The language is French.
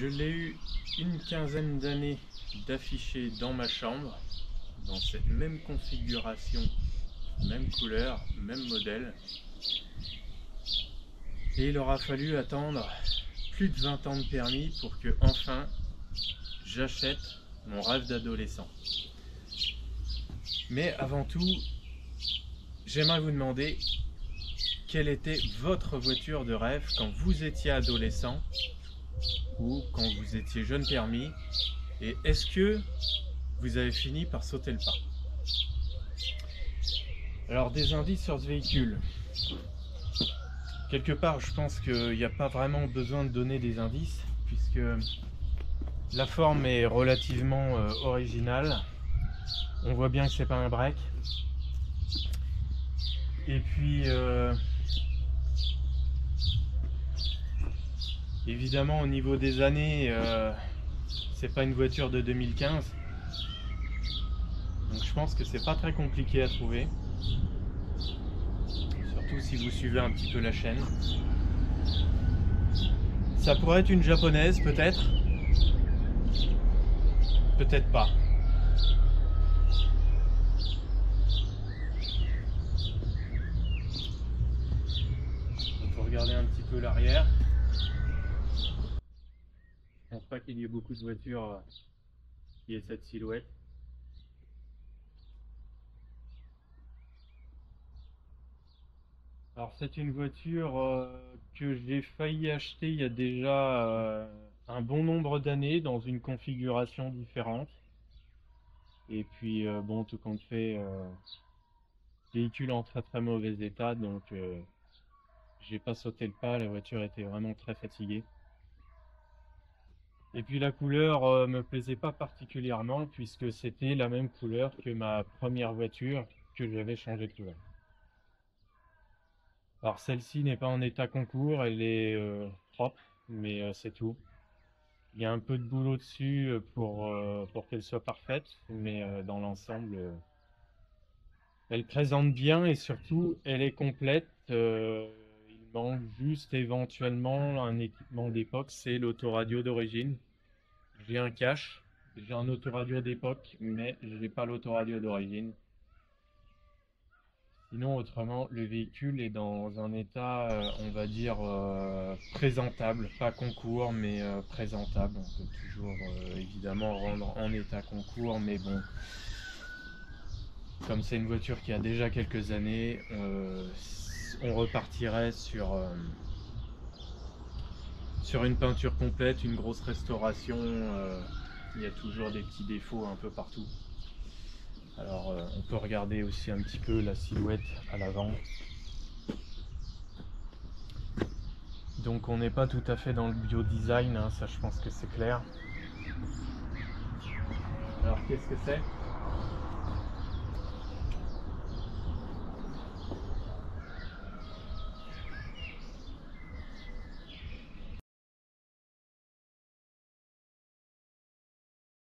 Je l'ai eu une quinzaine d'années d'afficher dans ma chambre, dans cette même configuration, même couleur, même modèle. Et il aura fallu attendre plus de 20 ans de permis pour que enfin j'achète mon rêve d'adolescent. Mais avant tout, j'aimerais vous demander quelle était votre voiture de rêve quand vous étiez adolescent ou quand vous étiez jeune permis, et est-ce que vous avez fini par sauter le pas? Alors, des indices sur ce véhicule. Quelque part, je pense qu'il n'y a pas vraiment besoin de donner des indices, puisque la forme est relativement originale. On voit bien que c'est pas un break. Et puis, évidemment, au niveau des années, c'est pas une voiture de 2015. Donc je pense que c'est pas très compliqué à trouver. Surtout si vous suivez un petit peu la chaîne. Ça pourrait être une japonaise, peut-être. Peut-être pas. On peut regarder un petit peu l'arrière. Je pense pas qu'il y ait beaucoup de voitures qui aient cette silhouette. Alors c'est une voiture que j'ai failli acheter il y a déjà un bon nombre d'années dans une configuration différente. Et puis bon, tout compte fait, véhicule en très très mauvais état, donc j'ai pas sauté le pas, la voiture était vraiment très fatiguée. Et puis la couleur me plaisait pas particulièrement puisque c'était la même couleur que ma première voiture que j'avais changé de couleur. Alors celle-ci n'est pas en état concours, elle est propre, mais c'est tout. Il y a un peu de boulot dessus pour qu'elle soit parfaite, mais dans l'ensemble, elle présente bien et surtout elle est complète. Il manque juste éventuellement un équipement d'époque, c'est l'autoradio d'origine. J'ai un cache, j'ai un autoradio d'époque, mais je n'ai pas l'autoradio d'origine. Sinon, autrement, le véhicule est dans un état, on va dire, présentable, pas concours, mais présentable. On peut toujours évidemment rendre en état concours, mais bon, comme c'est une voiture qui a déjà quelques années, on repartirait sur une peinture complète, une grosse restauration. Il y a toujours des petits défauts un peu partout. Alors on peut regarder aussi un petit peu la silhouette à l'avant. Donc on n'est pas tout à fait dans le bio-design, hein, ça je pense que c'est clair. Alors qu'est-ce que c'est ?